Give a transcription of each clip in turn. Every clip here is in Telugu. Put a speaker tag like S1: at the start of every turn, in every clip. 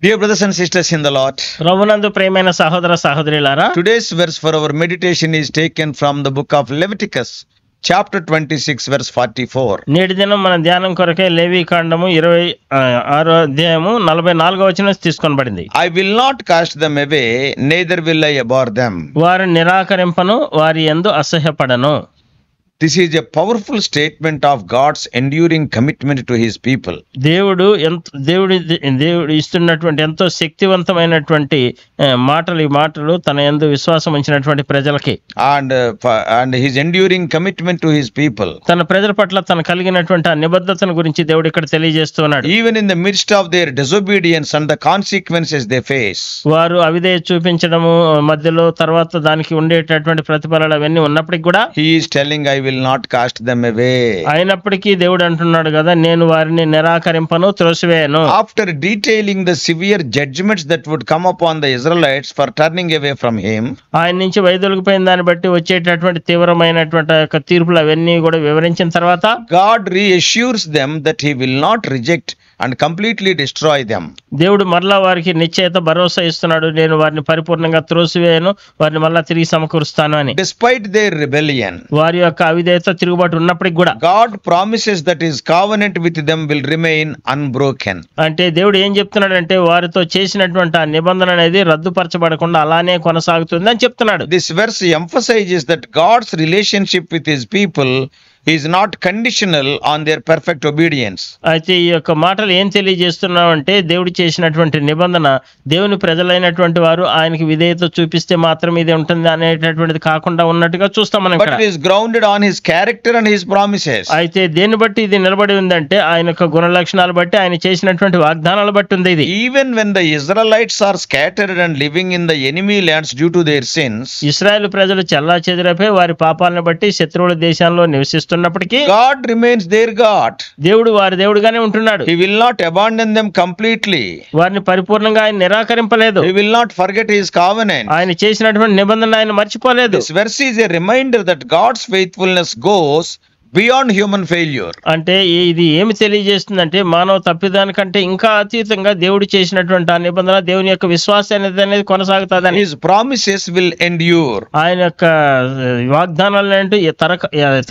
S1: Dear brothers and sisters in the Lord,
S2: ప్రభునందు ప్రియమైన సహోదర సహోదరులారా,
S1: today's verse for our meditation is taken from the book of Leviticus, chapter 26, verse 44.
S2: నేటి దినం మన ధ్యానం కొరకే లేవి కాండము 26వ అధ్యాయము 44వ వచనం తీసుకొనబడింది.
S1: I will not cast them away, neither will I abhor them.
S2: వారు నిరాకరింపను, వారి యందు అసహ్యపడను.
S1: This is a powerful statement of God's enduring commitment to his people.
S2: దేవుడు ఇస్తున్నటువంటి ఎంతో శక్తివంతమైనటువంటి ఈ మాటలు తన యందు విశ్వాసం ఉంచినటువంటి ప్రజలకి,
S1: And his enduring commitment to his people.
S2: తన ప్రజల పట్ల తన కలిగినటువంటి ఆ నిబద్ధతను గురించి దేవుడు ఇక్కడ తెలియజేస్తున్నాడు.
S1: Even in the midst of their disobedience and the consequences they face.
S2: వారు అవిధేయత చూపించడము మధ్యలో తర్వాత దానికి ఉండేటటువంటి ప్రతిఫలాలు అవన్నీ ఉన్నప్పటికీ కూడా
S1: He is telling, I will not cast them away.
S2: అయినప్పటికీ దేవుడు అంటున్నాడు కదా, నేను వారిని నిరాకరింపను, త్రోసివేయను.
S1: After detailing the severe judgments that would come upon the Israelites for turning away from him,
S2: ఆయన నుంచి వైదొలిగిపోయిన దాన్ని బట్టి వచ్చేటటువంటి తీవ్రమైనటువంటి యొక్క తీర్పులు అవన్నీ కూడా వివరించిన తర్వాత
S1: God reassures them that he will not reject and completely destroy them.
S2: దేవుడు మరలా వారికి నిశ్చయిత భరోసా ఇస్తున్నాడు, నేను వారిని పరిపూర్ణంగా త్రోసివేయను, వారిని మరలా తిరిగి సమకూరుస్తాను అని.
S1: Despite their rebellion,
S2: వారి యొక్క అవిధేయత తిరుగుబాటు ఉన్నప్పటికి కూడా
S1: God promises that his covenant with them will remain unbroken.
S2: అంటే దేవుడు ఏం చెప్తున్నాడంటే వారితో చేసినటువంటి ఆ నిబంధన అనేది రద్దుపరచబడకుండా అలానే కొనసాగుతుంది అని చెప్తున్నాడు.
S1: This verse emphasizes that God's relationship with his people is not conditional on their perfect obedience.
S2: అయితే ఈ యొక్క మాటలు ఏం తెలియజేస్తున్నామంటే దేవుడు చేసినటువంటి నిబంధన దేవుని ప్రజలైనటువంటి వారు ఆయనకి విధేయత చూపిస్తే మాత్రం ఇది ఉంటుంది అనేటటువంటిది కాకుండా ఉన్నట్టుగా చూస్తాం మనం
S1: But
S2: ఇక్కడ.
S1: it is grounded on his character and his promises.
S2: అయితే దేన్ని బట్టి ఇది నిలబడి ఉందంటే ఆయన యొక్క గుణ లక్షణాలు బట్టి, ఆయన చేసినటువంటి వాగ్దానాలు బట్టి ఉంది ఇది.
S1: Even when the Israelites are scattered and living in the enemy lands due to their sins,
S2: ఇశ్రాయేలు ప్రజలు చెల్లా చెదిరైపోయి వారి పాపాలను బట్టి శత్రువుల దేశంలో నివసిస్తున్నప్పటికీ
S1: God remains their God.
S2: దేవుడు వారి దేవుడుగానే ఉంటున్నాడు.
S1: He will not abandon them completely.
S2: వారిని పరిపూర్ణంగా ఆయన నిరాకరింపలేదు.
S1: He will not forget his covenant.
S2: ఆయన చేసినటువంటి నిబంధన ఆయన మర్చిపోలేదు.
S1: This verse is a reminder that God's faithfulness goes beyond human failure.
S2: అంటే ఇది ఏమి తెలియజేస్తుందంటే మానవ తప్పిదానికంటే ఇంకా అతీతంగా దేవుడు చేసినటువంటి ఆ నిబంధన, దేవుని యొక్క విశ్వాసం అనేది కొనసాగుతుందని.
S1: His promises will endure.
S2: ఆయన యొక్క వాగ్దానాలు అంటే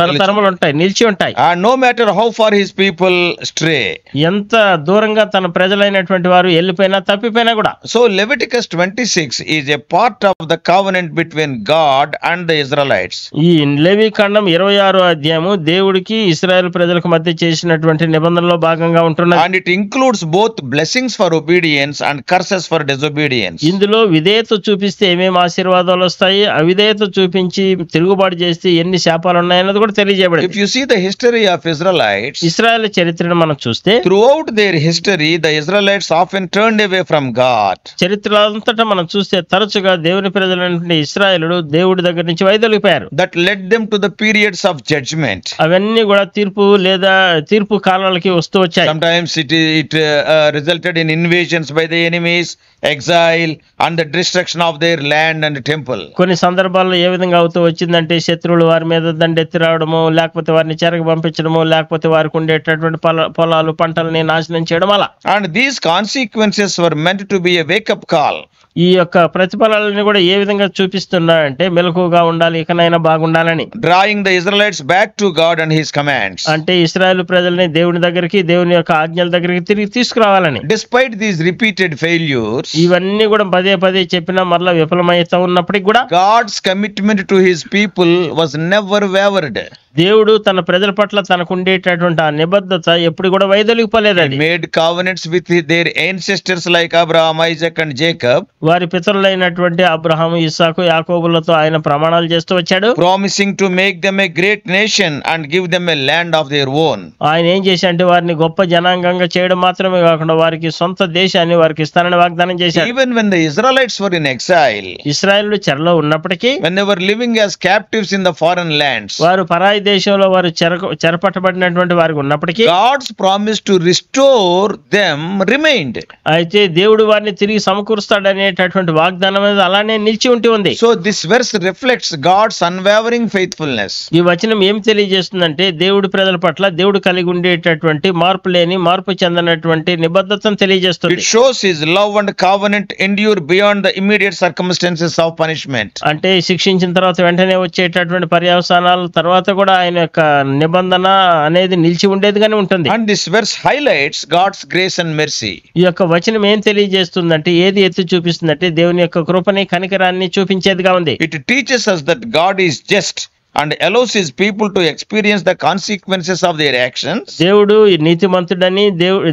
S2: తరతరములు ఉంటాయి, నిలిచి ఉంటాయి.
S1: And no matter how far his people stray.
S2: ఎంత దూరంగా తన ప్రజలైనటువంటి వారు వెళ్ళిపోయినా తప్పిపోయినా కూడా.
S1: So Leviticus 26 is a part of the covenant between God and the Israelites.
S2: ఈ లేవి కాండం 26వ అధ్యాయము దేవుడికి ఇశ్రాయేల్ ప్రజలకు మధ్య చేసినటువంటి నిబంధనలో భాగంగా ఉంటున్నది.
S1: And it includes both blessings for obedience and curses for disobedience.
S2: ఇందులో విధేయత చూపిస్తే ఏమేమి ఆశీర్వాదాలు వస్తాయి, అవిధేయత చూపించి తిరుగుబాటు చేస్తే ఎన్ని శాపాలు ఉన్నాయన్నది కూడా తెలియజేయబడింది.
S1: If you see the history of Israelites,
S2: Israel చరిత్రను మనం చూస్తే
S1: throughout their history, the Israelites often turned away from God.
S2: చరిత్ర అంతటా మనం చూస్తే తరచుగా దేవుని ప్రజలైనటువంటి ఇశ్రాయేలుడు దేవుడి దగ్గర నుంచి వైదొలిగిపోయారు.
S1: That led them to the periods of judgment.
S2: అవన్నీ కూడా తీర్పు కాలాలకి వస్తూ వచ్చాయి.
S1: Sometimes it resulted in invasions by the enemies, exile, and the destruction of their land and temple.
S2: కొన్ని సందర్భాల్లో ఏ విధంగా అవుతూ వచ్చిందంటే శత్రువులు వారి మీద దండెత్తి రావడము, లేకపోతే వారిని చెరకు పంపించడము, లేకపోతే వారికి ఉండేటటువంటి పొలాలు పంటలని నాశనం చేయడం అలా.
S1: And these consequences were meant to be a wake-up call.
S2: ఈ యొక్క ప్రతిఫలాలని కూడా ఏ విధంగా చూపిస్తున్నాయంటే మెలకుగా ఉండాలి, ఇకనైనా బాగుండాలని.
S1: Drawing the Israelites back to God and his commands.
S2: అంటే ఇశ్రాయేలు ప్రజల్ని దేవుని దగ్గరికి, దేవుని యొక్క ఆజ్ఞల దగ్గరికి తిరిగి తీసుకురావాలని.
S1: Despite these repeated failures,
S2: ఇవన్నీ కూడా పదే పదే చెప్పినా మరలా విఫలమైతా ఉన్నప్పటికీ కూడా
S1: God's commitment to his people was never wavered.
S2: దేవుడు తన ప్రజల పట్ల తనకు ఉండేటటువంటి ఆ నిబద్ధత ఎప్పుడు కూడా వైదొలిగిపోలేదు.
S1: He made covenants with their ancestors like Abraham, Isaac, and Jacob.
S2: వారి పితరులైనటువంటి అబ్రహాము, ఇస్సాకు, యాకోబులతో ఆయన ప్రమాణాలు చేస్తూ వచ్చాడు,
S1: promising to make them a great nation and give them a land of their own.
S2: ఆయన ఏం చేశాడంటే వారిని గొప్ప జనాంగంగా చేయడం మాత్రమే కాకుండా వారికి సొంత దేశాన్ని వారికి ఇస్తానని వాగ్దానం చేశాడు.
S1: Even when the Israelites were in exile,
S2: ఇశ్రాయేలు చెరలో ఉన్నప్పటికీ,
S1: when they were living as captives in the foreign lands,
S2: వారు పరాయి సినాయి దేశంలో వారు చెరపట్టబడినటువంటి వారికి ఉన్నప్పటికీ
S1: God's promise to restore them remained.
S2: అయితే దేవుడు వారిని తిరిగి సమకూరుస్తాడనేటటువంటి వాగ్దానం అనేది అలానే నిలిచి ఉంటూ ఉంది.
S1: So this verse reflects God's unwavering faithfulness.
S2: ఈ వచనం ఏం తెలియజేస్తుందంటే దేవుడి ప్రజల పట్ల దేవుడు కలిగి ఉండేటటువంటి మార్పు చెందనటువంటి నిబద్ధతను తెలియజేస్తుంది.
S1: It shows his love and covenant endure beyond the immediate circumstances of punishment.
S2: అంటే శిక్షించిన తర్వాత వెంటనే వచ్చేటటువంటి పర్యవసానాల తర్వాత కూడా ఆయన యొక్క నిబంధన అనేది నిలిచి ఉండేదిగానే ఉంటుంది.
S1: And this verse highlights God's grace and mercy.
S2: ఈ యొక్క వచనం ఏం తెలియజేస్తుందంటే ఏది ఎత్తి చూపిస్తుందంటే దేవుని యొక్క కృపని కనికరాన్ని చూపించేదిగా ఉంది.
S1: It teaches us that God is just and allows his people to experience the consequences of their actions.
S2: దేవుడు ఈ నీతిమంతుడని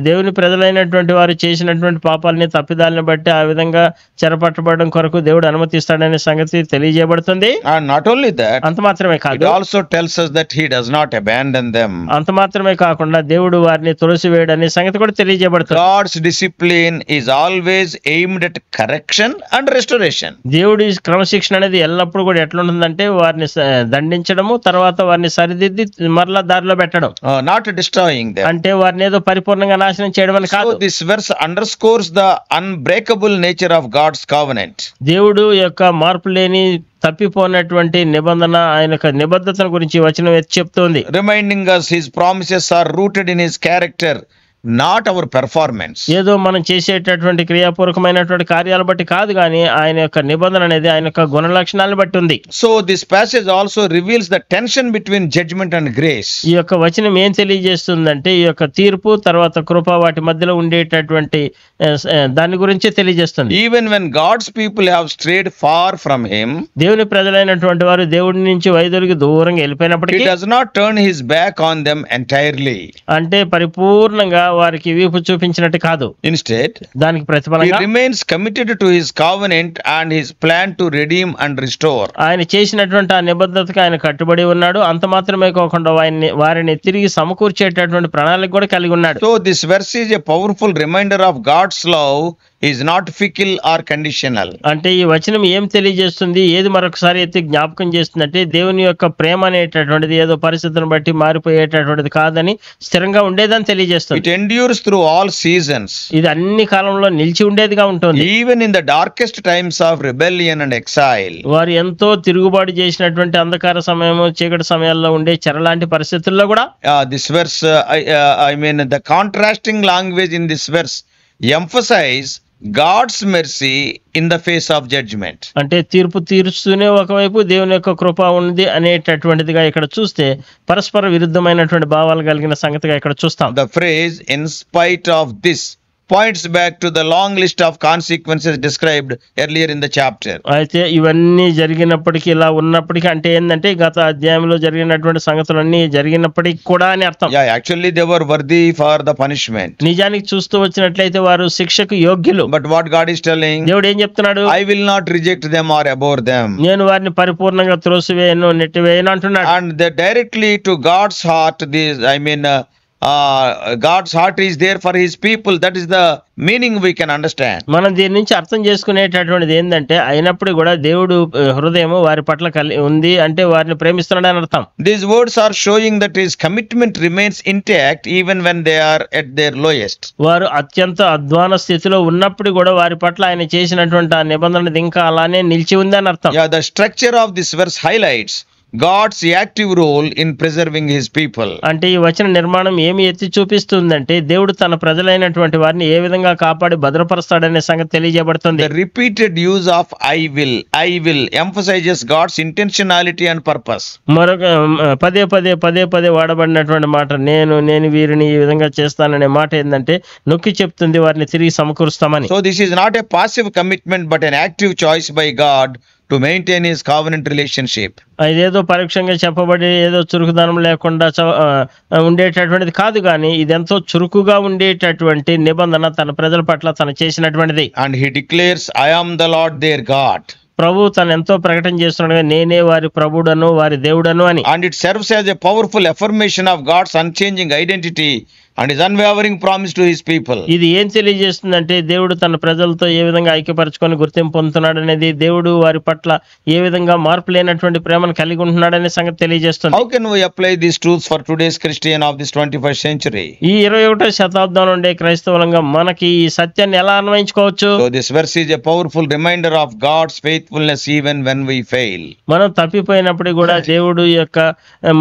S2: దేవుని ప్రజలైనటువంటి వారు చేసినటువంటి పాపాలని తప్పిదాలను బట్టి ఆ విధంగా చెరపట్టబడడం కొరకు దేవుడు అనుమతిస్తాడనే సంగతి తెలియజేయబడుతుంది.
S1: And not only that,
S2: అంత మాత్రమే
S1: it
S2: కాదు,
S1: also tells us that he does not abandon them.
S2: అంత మాత్రమే కాకుండా దేవుడు వారిని త్రోసివేయడనే సంగతి కూడా తెలియజేయబడుతుంది.
S1: God's discipline is always aimed at correction and restoration.
S2: దేవుడి క్రమశిక్షణ అనేది ఎల్లప్పుడూ కూడా ఎట్లుంటుందంటే వారిని దండించడము, తర్వాత వారిని సరిదిద్ది మరలా దారిలో పెట్టడం,
S1: not destroying them.
S2: అంటే వారిని ఏదో పరిపూర్ణంగా నాశనం చేయడం అని కాదు.
S1: So this verse underscores the unbreakable nature of God's covenant.
S2: దేవుడు యొక్క మార్పు లేని తప్పిపోయినటువంటి నిబంధన, ఆయన యొక్క నిబద్ధతను గురించి వచనం ఎత్తి చెప్తోంది.
S1: Reminding us his promises are rooted in his character, not our performance.
S2: ఏదో మనం చేసేటటువంటి క్రియాపూర్వకమైనటువంటి కార్యాలు బట్టి కాదు, కానీ ఆయన యొక్క నిబంధన అనేది ఆయన యొక్క గుణ లక్షణాలను బట్టి ఉంది.
S1: So this passage also reveals the tension between judgment and grace.
S2: ఈ యొక్క వచనం ఏం తెలియజేస్తుందంటే ఈ యొక్క తీర్పు తర్వాత కృప వాటి మధ్యలో ఉండేటటువంటి దాని గురించి తెలియజేస్తుంది.
S1: Even when God's people have strayed far from him,
S2: దేవుని ప్రజలైనటువంటి వారు దేవుడి నుంచి వైదొలిగి దూరంగా వెళ్ళిపోయినప్పటికీ
S1: he does not turn his back on them entirely.
S2: అంటే పరిపూర్ణంగా వారికి వీపు చూపించినట్టు కాదు,
S1: Instead,
S2: దానికి
S1: he
S2: ప్రతిఫలంగా
S1: remains committed to his covenant and his plan to redeem and restore.
S2: ఆయన చేసినటువంటి ఆ నిబద్ధతకు ఆయన కట్టుబడి ఉన్నాడు. అంత మాత్రమే కాకుండా వారిని తిరిగి సమకూర్చేటటువంటి ప్రణాళిక కూడా కలిగి ఉన్నాడు.
S1: So this verse is a powerful reminder of God's love is not fickle or conditional.
S2: అంటే ఈ వచనం ఏం తెలియజేస్తుంది, ఏది మరొకసారి ఎత్తి జ్ఞాపకం చేస్తుందంటే దేవుని యొక్క ప్రేమ అనేటటువంటిది ఏదో పరిస్థితులను బట్టి మారిపోయేటటువంటిది కాదని, స్థిరంగా ఉండేదని తెలియజేస్తుంది.
S1: It endures through all seasons.
S2: ఇది అన్ని కాలంలో నిలిచి ఉండేదిగా ఉంటుంది.
S1: Even in the darkest times of rebellion and exile.
S2: వారు ఎంతో తిరుగుబాటు చేసినటువంటి అంధకార సమయము, చీకటి సమయాల్లో ఉండే చెరలాంటి పరిస్థితుల్లో కూడా
S1: This verse, I mean, the contrasting language in this verse emphasize God's mercy in the face of judgment.
S2: అంటే తీర్పు తీరుస్తూనే ఒకవైపు దేవుని యొక్క కృప ఉంది అనేటటువంటిదిగా ఇక్కడ చూస్తే పరస్పర విరుద్ధమైనటువంటి భావాలు కలిగిన సంగతిగా ఇక్కడ చూస్తాం.
S1: The phrase "in spite of this" points back to the long list of consequences described earlier in the chapter.
S2: అయితే ఇవన్నీ జరిగినప్పటికీ, ఇలా ఉన్నప్పటికీ అంటే ఏంటంటే గత అధ్యాయంలో జరిగినటువంటి సంగతులన్నీ జరిగినప్పటికీ కూడా అని అర్థం.
S1: Yeah, actually they were worthy for the punishment.
S2: నిజానికి చూస్తూ వచ్చినట్లయితే వారు శిక్షకు యోగ్యులు.
S1: But what God is telling,
S2: దేవుడు ఏం చెప్తున్నాడు,
S1: I will not reject them or abhor them.
S2: నేను వారిని పరిపూర్ణంగా త్రోసివేయను, నెట్టివేయను అంటున్నాడు.
S1: And they directly to God's heart, God's heart is there for his people. That is the meaning we can understand.
S2: మనం దీని నుంచి అర్థం చేసుకునేటటువంటిది ఏంటంటే, అయినప్పుడు కూడా దేవుడు హృదయం వారి పట్ల ఉంది అంటే వారిని ప్రేమిస్తున్నాడు అని అర్థం.
S1: These words are showing that his commitment remains intact even when they are at their lowest.
S2: వారు అత్యంత అధ్వాన స్థితిలో ఉన్నప్పుడు కూడా వారి పట్ల ఆయన చేసినటువంటి ఆ నిబంధన ఇంకా అలానే నిలిచి ఉంది అని అర్థం.
S1: Yeah, the structure of this verse highlights God's active role in preserving his people.
S2: అంటే ఈ వచన నిర్మాణం ఏమి ఎత్తి చూపిస్తుందంటే దేవుడు తన ప్రజలైనటువంటి వారిని ఏ విధంగా కాపాడి భద్రపరుస్తాడనే సంగతి తెలియజేయబడుతుంది.
S1: The repeated use of I will emphasizes God's intentionality and purpose.
S2: మరొక పదే వాడబడినటువంటి మాట నేను వీరిని ఈ విధంగా చేస్తాననే మాట ఏంటంటే నొక్కి చెప్తుంది వారిని తిరిగి సమకూరుస్తామని.
S1: So this is not a passive commitment but an active choice by God to maintain his covenant relationship.
S2: ఇదేదో పరోక్షంగా చెప్పబడి ఏదో చురుకుదనం లేకుండా ఉండేటటువంటిది కాదు, కానీ ఇదెంతో చురుకుగా ఉండేటటువంటి నిబంధన తన ప్రజల పట్ల తను చేసినటువంటిది.
S1: And he declares, I am the Lord their God.
S2: ప్రభు తను ఎంతో ప్రకటన చేస్తున్నాడు, నేనే వారి ప్రభుడను వారి దేవుడను అని.
S1: And it serves as a powerful affirmation of God's unchanging identity and his unwavering promise to his people.
S2: ఇది ఏం తెలియజేస్తుందంటే దేవుడు తన ప్రజలతో ఏ విధంగా ఐక్యపరచుకొని గుర్తింపు పొందుతున్నాడు అనేది, దేవుడు వారి పట్ల ఏ విధంగా మార్పు లేనటువంటి ప్రేమను కలిగి ఉంటున్నాడనే సంగతి తెలియజేస్తుంది.
S1: How can we apply these truths for today's Christian of this 21st century?
S2: ఈ 21వ శతాబ్దంలో ఉండే క్రైస్తవులంగా మనకి ఈ సత్యాన్ని ఎలా అన్వయించుకోవచ్చు?
S1: So this verse is a powerful reminder of God's faithfulness even when we fail.
S2: మనం తప్పిపోయినప్పుడు కూడా దేవుడు యొక్క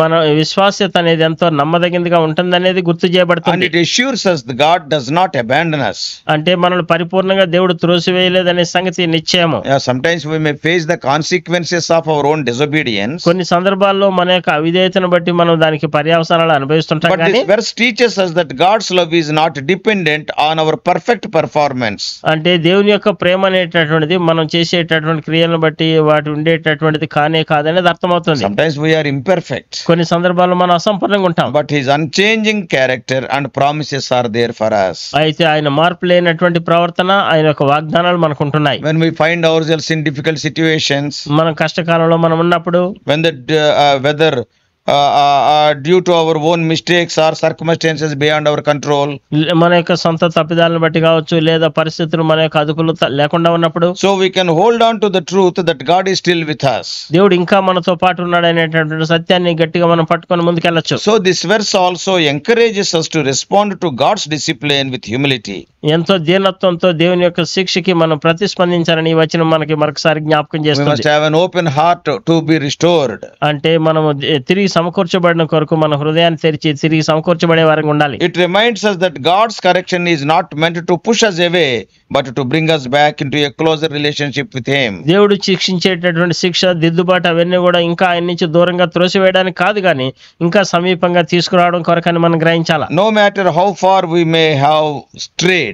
S2: మన విశ్వాస్యత అనేది ఎంతో నమ్మదగినదిగా ఉంటుందనేది గుర్తు చేయబడుతుంది.
S1: And it assures us that God does not abandon us.
S2: అంటే మనల్ని పరిపూర్ణంగా దేవుడు త్రోసివేయలేదనే సంగతి నిశ్చయము.
S1: Yeah, sometimes we may face the consequences of our own disobedience.
S2: కొన్ని సందర్భాల్లో మన యొక్క అవిధేయతను బట్టి మనం దానికి పర్యవసానాలు అనుభవిస్తుంటాం.
S1: But
S2: కానీ
S1: this verse teaches us that God's love is not dependent on our perfect performance.
S2: అంటే దేవుని యొక్క ప్రేమ అనేటటువంటిది మనం చేసేటటువంటి క్రియలను బట్టి వాటి ఉండేటటువంటిది కానే కాదనేది అర్థమవుతుంది.
S1: Sometimes we are imperfect.
S2: కొన్ని సందర్భాల్లో మనం అసంపూర్ణంగా ఉంటాం.
S1: But his unchanging character and promises are there for us.
S2: అయితే ఆయన మార్పు లేనటువంటి ప్రవర్తన, ఆయన యొక్క వాగ్దానాలు మనకు ఉంటున్నాయి.
S1: When we find ourselves in difficult situations,
S2: మనం కష్టకాలంలో మనం ఉన్నప్పుడు,
S1: when whether due to our own mistakes or circumstances beyond our control,
S2: మన యొక్క సొంత తప్పిదాలను బట్టి కావచ్చు, లేదా పరిస్థితులు మన యొక్క అదుపులో లేకుండా ఉన్నప్పుడు,
S1: so we can hold on to the truth that God is still with us.
S2: దేవుడు ఇంకా మనతో పాటు ఉన్నాడు అనేటటువంటి సత్యాన్ని గట్టిగా మనం పట్టుకొని ముందుకెళ్ళచ్చు.
S1: So this verse also encourages us to respond to God's discipline with humility.
S2: ఎంతో దీనత్వంతో దేవుని యొక్క శిక్షకి మనం ప్రతిస్పందించాలని ఈ వచనం మనకి మరొకసారి జ్ఞాపకం
S1: We must
S2: చేస్తుంది.
S1: have an open heart to be restored.
S2: అంటే మనము తిరిగి సమకూర్చబడిన కొరకు మన హృదయాన్ని తెరిచి తిరిగి సమకూర్చబడే వారికి ఉండాలి.
S1: It reminds us that God's correction is not meant to push us away, but to bring us back into a closer relationship with Him.
S2: దేవుడు శిక్షించేటటువంటి శిక్ష, దిద్దుబాటు అవన్నీ కూడా ఇంకా ఆయన నుంచి దూరంగా త్రోసివేయడానికి కాదు, కానీ ఇంకా సమీపంగా తీసుకురావడం కొరకని మనం గ్రహించాలా.
S1: No matter how far we may have strayed,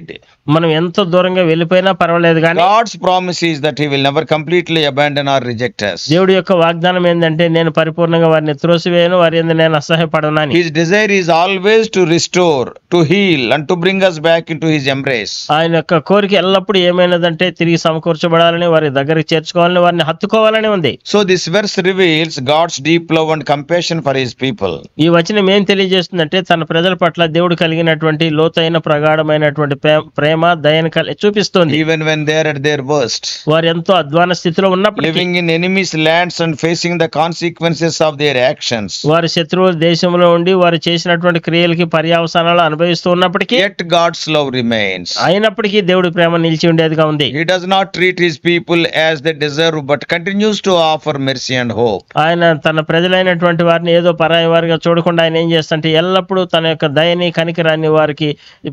S2: మనం ఎంత దూరంగా వెళ్ళిపోయినా పర్వాలేదు, కానీ
S1: God's promise is that He will never completely abandon or reject us.
S2: దేవుడి యొక్క వాగ్దానం ఏంటంటే, నేను పరిపూర్ణంగా వారిని త్రోసివేయను, వారి యందు నేను అసహ్యపడనని.
S1: His desire is always to restore, to heal, and to bring us back into His embrace.
S2: ఆయన యొక్క కోరిక ఎల్లప్పుడూ ఏమైనదంటే తిరిగి సమకూర్చబడాలని, వారి దగ్గరికి చేర్చుకోవాలని, వారిని హత్తుకోవాలని ఉంది.
S1: So this verse reveals God's deep love and compassion for His people.
S2: ఈ వచనం ఏం తెలియజేస్తుందంటే, తన ప్రజల పట్ల దేవుడు కలిగినటువంటి లోతైన ప్రగాఢమైనటువంటి ప్రేమ, దయను చూపిస్తుంది.
S1: Even when they are at their worst,
S2: వారు ఎంతో అధ్వాన స్థితిలో ఉన్నప్పటికీ,
S1: living in enemies' lands and facing the consequences of their actions,
S2: వారి శత్రువుల దేశంలో ఉండి వారు చేసినటువంటి క్రియలకి పర్యవసానాలు అనుభవిస్తూ ఉన్నప్పటికీ,
S1: yet God's love remains.
S2: అయినప్పటికీ దేవుడి ప్రేమ నిలిచి ఉండేదిగా ఉంది.
S1: He does not treat His people as they deserve, but continues to offer mercy and hope.
S2: ఆయన తన ప్రజలైనటువంటి వారిని ఏదో పరాయి వారిగా చూడకుండా ఆయన ఏం చేస్తుంటే, ఎల్లప్పుడూ తన యొక్క దయని కనికరాన్ని వారికి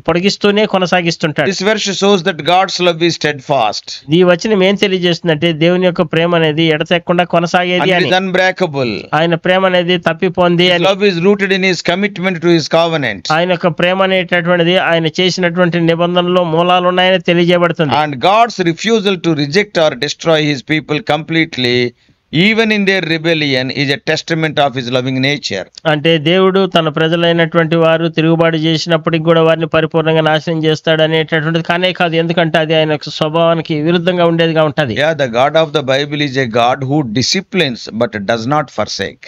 S2: పొడిగిస్తూనే కొనసాగిస్తుంటాడు.
S1: This verse shows that God's love is steadfast.
S2: ఈ వచనం ఏం తెలియజేస్తుందంటే, దేవుని యొక్క ప్రేమ అనేది ఎడతెక్కకుండా కొనసాగేది
S1: And it
S2: అని.
S1: is unbreakable.
S2: ఆయన ప్రేమ అనేది తప్పిపోంది
S1: His
S2: అని.
S1: love is rooted in His commitment to His covenant.
S2: ఆయన యొక్క ప్రేమ అనేటటువంటిది ఆయన చేసినటువంటి నిబంధనలో మూలాలు ఉన్నాయని తెలియజేయబడుతుంది.
S1: And God's refusal to reject or destroy His people completely, even in their rebellion, is a testament of His loving nature.
S2: అంటే దేవుడు తన ప్రజలైనటువంటి వారు తిరుగుబాటు చేసినప్పటికి కూడా వారిని పరిపూర్ణంగా నాశనం చేస్తాడు అనేటటువంటిది కానే కాదు, ఎందుకంటే అది ఆయన యొక్క స్వభావానికి విరుద్ధంగా ఉండేదిగా ఉంటది.
S1: Yeah, the God of the Bible is a God who disciplines but does not forsake.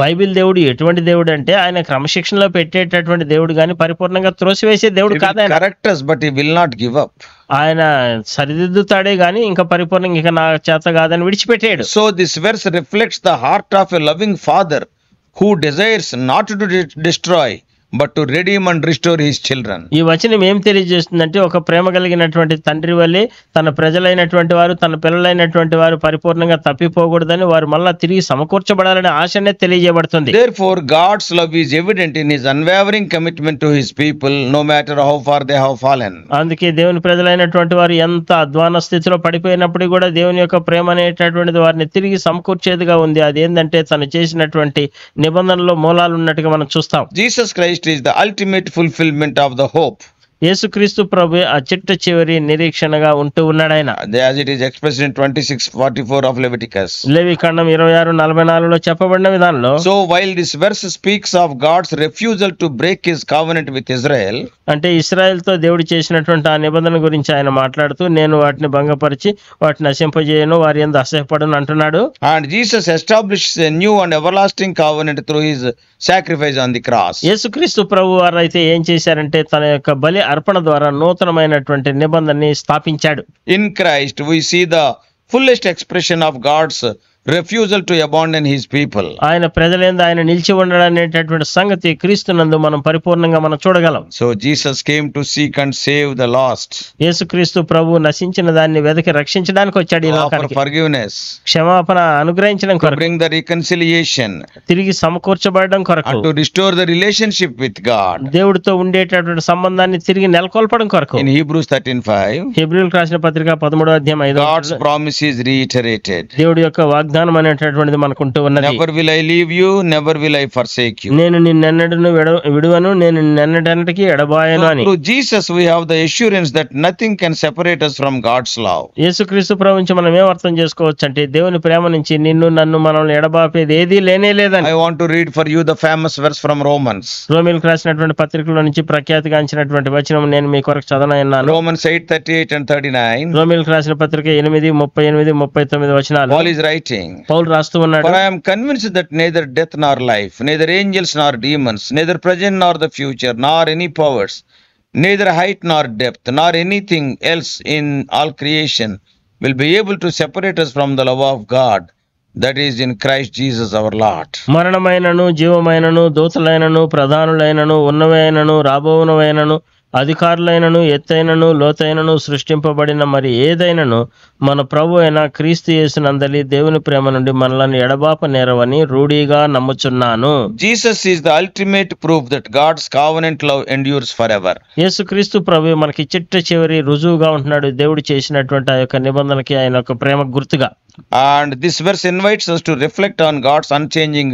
S2: Bible దేవుడు ఎటువంటి దేవుడు అంటే, ఆయన క్రమశిక్షణలో పెట్టేటటువంటి దేవుడు గాని పరిపూర్ణంగా త్రోసివేసే
S1: He
S2: దేవుడు
S1: will
S2: కాదు. ఆయన
S1: correct us, but He will not give up.
S2: ఆయన సరిదిద్దుతాడే గాని ఇంకా పరిపూర్ణంగా ఇక నా చేత కాదని విడిచిపెట్టాడు.
S1: So this verse reflects the heart of a loving father who desires not to destroy, but to redeem and restore his children.
S2: ఈ వచనం ఏం తెలియజేస్తుందంటే, ఒక ప్రేమ కలిగినటువంటి తండ్రి వల్లే తన ప్రజలైనటువంటి వారు, తన పిల్లలైనటువంటి వారు పరిపూర్ణంగా తప్పిపోకూడదని, వారు మళ్ళా తిరిగి సమకూర్చబడాలనే ఆశనే తెలియజేయబడుతుంది.
S1: Therefore, God's love is evident in His unwavering commitment to His people, no matter how far they have fallen.
S2: అందుకే దేవుని ప్రజలైనటువంటి వారు ఎంత అధ్వాన స్థితిలో పడిపోయినప్పటికీ కూడా దేవుని యొక్క ప్రేమ అనేటటువంటిది వారిని తిరిగి సమకూర్చేదిగా ఉంది. అదేంటంటే తను చేసినటువంటి నిబంధనలో మూలాలు ఉన్నట్టుగా మనం చూస్తాం.
S1: Jesus Christ is the ultimate fulfillment of the hope
S2: యేసుక్రీస్తు ప్రభు ఆ చిట్ట చివరి నిరీక్షణగా ఉంటూ ఉన్నాడు ఆయన.
S1: as it is expressed in 26:44 of Leviticus.
S2: లేవికాండం 26:44లో చెప్పబడిన విధానంలో,
S1: So while this verse speaks of God's refusal to break his covenant with Israel,
S2: అంటే ఇశ్రాయేల్తో దేవుడు చేసినటువంటి ఆ నిబంధన గురించి ఆయన మాట్లాడుతూ, నేను వాటిని భంగపరిచి వాటిని నశింపజేయను, వారి యందు అసహ్యపడను అంటున్నాడు.
S1: and Jesus establishes a new and everlasting covenant through his sacrifice on the cross.
S2: యేసుక్రీస్తు ప్రభు వారు అయితే ఏం చేశారంటే తన యొక్క బలి అర్పణ ద్వారా నూతనమైనటువంటి నిబంధనని స్థాపించాడు.
S1: In Christ we see the fullest expression of God's refusal to abandon his people.
S2: ఆయన ప్రజలందు ఆయన నిలిచి ఉండడనేటటువంటి సంగతి క్రీస్తునందు మనం పరిపూర్ణంగా మనం చూడగలం.
S1: So Jesus came to seek and save the lost,
S2: యేసుక్రీస్తు ప్రభు నశించిన దాన్ని వెదకి రక్షించడానికి వచ్చాడు ఈ
S1: offer
S2: లోకానికి.
S1: forgiveness,
S2: క్షమాపణ అనుగ్రహించడం
S1: to
S2: కొరకు,
S1: bring the reconciliation,
S2: తిరిగి సమకూర్చబడడం కొరకు,
S1: and to restore the relationship with God.
S2: దేవుడితో ఉండేటటువంటి సంబంధాన్ని తిరిగి నెలకొల్పడం కొరకు.
S1: In Hebrews 13:5,
S2: హెబ్రీయులకు రాసిన పత్రిక 13:5
S1: God's promise is reiterated.
S2: దేవుడి యొక్క వాగ్దానం అనేటటువంటిది మనకుంటూ ఉన్నది.
S1: Never will I leave you, never will I forsake you.
S2: నేను నిన్నెన్నడను విడువను, నేను నిన్నెన్నటికీ ఎడబాయను అని.
S1: Through Jesus we have the assurance that nothing can separate us from God's love.
S2: యేసుక్రీస్తు ప్రభు నుంచి మనం ఏం అర్థం చేసుకోవచ్చు అంటే, దేవుని ప్రేమ నుంచి నిన్ను నన్ను మనల్ని ఎడబాపేది ఏదీ లేనే లేదని.
S1: I want to read for you the famous verse from Romans.
S2: రోమీయులకు రాసినటువంటి పత్రికలో నుంచి ప్రఖ్యాతిగాంచినటువంటి వచనం నేను మీ కొరకు చదవనన్నాను.
S1: Romans 8:38 and 39.
S2: రోమీయులకు రాసిన పత్రిక 8, 38, 39 వచనాలు.
S1: Paul is writing,
S2: పౌలు రాస్తూ ఉన్నాడు,
S1: for I am convinced that neither death nor life, neither angels nor demons, neither present nor the future, nor any powers, neither height nor depth, nor anything else in all creation will be able to separate us from the love of God that is in Christ Jesus our Lord.
S2: మరణమైనను జీవమైనను దూతలైనను ప్రధానులైనను ఉన్నవైనను రాబోవునవైనను అధికారులైనను ఎత్తైనను లోతైనను సృష్టింపబడిన మరి ఏదైనను మన ప్రభు అయిన క్రీస్తు యేసునందలి దేవుని ప్రేమ నుండి మనలను ఎడబాప నేరవని రూఢిగా నమ్ముచున్నాను.
S1: Jesus is the ultimate proof that God's covenant love endures forever.
S2: యేసుక్రీస్తు ప్రభు మనకి చిట్ట చివరి రుజువుగా ఉంటున్నాడు, దేవుడు చేసినటువంటి ఆ యొక్క నిబంధనకి ఆయన యొక్క ప్రేమ గుర్తుగా.
S1: And this verse invites us to reflect on God's unchanging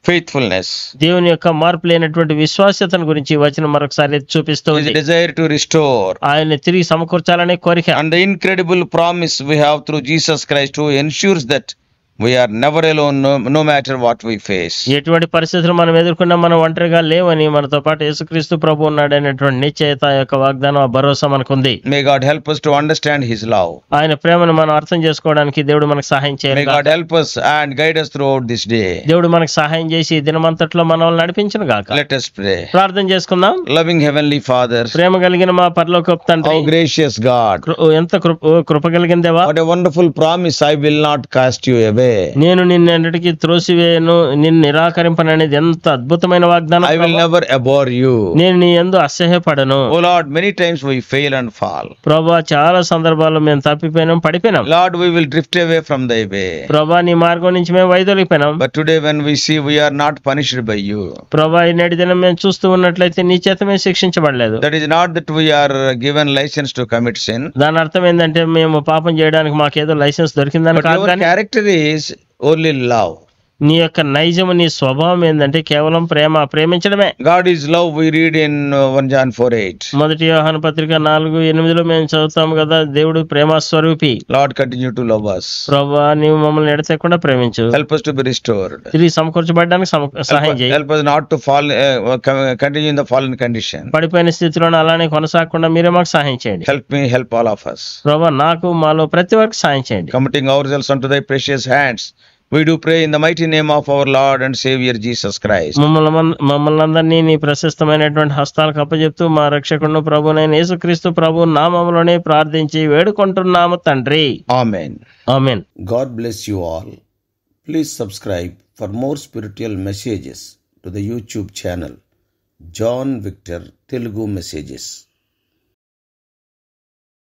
S1: faithfulness.
S2: దేవుని యొక్క మార్పు లేనటువంటి విశ్వాస్యతను గురించి ఈ వచనం మరొకసారి చూపిస్తూ
S1: His
S2: ఉంది.
S1: desire to restore,
S2: ఆయన్ని తిరిగి సమకూర్చాలనే కోరిక.
S1: and the incredible promise we have through Jesus Christ, who ensures that we are never alone, no matter what we face.
S2: ఎటువంటి పరిస్థితులు మనం ఎదుర్కొన్నా మనం ఒంటరిగా లేవని, మనతో పాటు యేసుక్రీస్తు ప్రభు ఉన్నాడనేటువంటి నిశ్చయత, ఆ యొక్క వాగ్దానం, ఆ భరోసా మనకుంది.
S1: May God help us to understand his love.
S2: ఆయన ప్రేమను మనం అర్థం చేసుకోవడానికి దేవుడు మనకు సహాయం
S1: May
S2: చేయాలి.
S1: God help us and guide us throughout this day.
S2: దేవుడు మనకు సహాయం చేసి ఈ దినమంతట్లో మనల్ని నడిపించును గాక.
S1: Let us pray.
S2: ప్రార్థన చేసుకుందాం.
S1: Loving heavenly Father,
S2: ప్రేమ కలిగిన మా పరలోకపు తండ్రి,
S1: how gracious God,
S2: ఎంత కృప కలిగిన దేవా,
S1: what a wonderful promise, I will not cast you away.
S2: నేను నిన్నటికి త్రోసివేయను, నిన్ను నిరాకరింపననేది ఎంత అద్భుతమైన వాగ్దానం.
S1: I will never abhor you.
S2: నేను నీ యందు అసహ్యపడను.
S1: Oh Lord, many times we fail and fall.
S2: ప్రభా, చాలా సందర్భాల్లో మేము తప్పిపోయినాం, పడిపోయినాం.
S1: Lord, we will drift away from thy way.
S2: ప్రభా, నీ మార్గం నుంచి మేము వైదొలిగిపోయినాం.
S1: But today when we see we are not punished by you,
S2: ప్రభా, ఈ నేటి దినం మేము చూస్తూ ఉన్నట్లయితే నీ చేత మేము శిక్షించబడలేదు.
S1: that is not that we are given license to commit sin,
S2: దాని అర్థం ఏంటంటే మేము పాపం చేయడానికి మాకేదో లైసెన్స్ దొరికిందని
S1: but
S2: కాదు,
S1: our
S2: కానీ
S1: character is only love.
S2: నీ యొక్క నైజము, నీ స్వభావం ఏంటంటే కేవలం ప్రేమించడమే.
S1: God is love, we read in 1 John 4:8.
S2: మొదటి యోహాను పత్రిక 4:8 మేము చదువుతాం కదా, దేవుడు ప్రేమ స్వరూపి.
S1: Lord, continue to love us.
S2: ప్రభా, నీవు మమ్మల్ని ఎడతెక్కకుండా ప్రేమించు.
S1: Help us to be restored.
S2: తిరిగి సమకూర్చబడడానికి సహాయం చేయి.
S1: Help us not to fall, continue in the fallen condition.
S2: పడిపోయిన స్థితిలోనే అలానే కొనసాగకుండా మీరే మాకు సహాయం చేయండి.
S1: Help me, help all of us.
S2: ప్రభా, నాకు మాలో ప్రతి ఒక్కరికి సహాయం చేయండి.
S1: Committing ourselves unto thy precious hands, we do pray in the mighty name of our Lord and Savior Jesus Christ.
S2: మమ్మల్ని అందరినీ నీ ప్రశస్తమైనటువంటి హస్తాలకు అప్పచెప్తూ మా రక్షకుడు ప్రభువైన యేసుక్రీస్తు ప్రభు నామములోనే ప్రార్థించి వేడుకుంటున్నాము తండ్రి.
S1: Amen.
S2: Amen.
S3: God bless you all. Please subscribe for more spiritual messages to the YouTube channel John Victor Telugu Messages.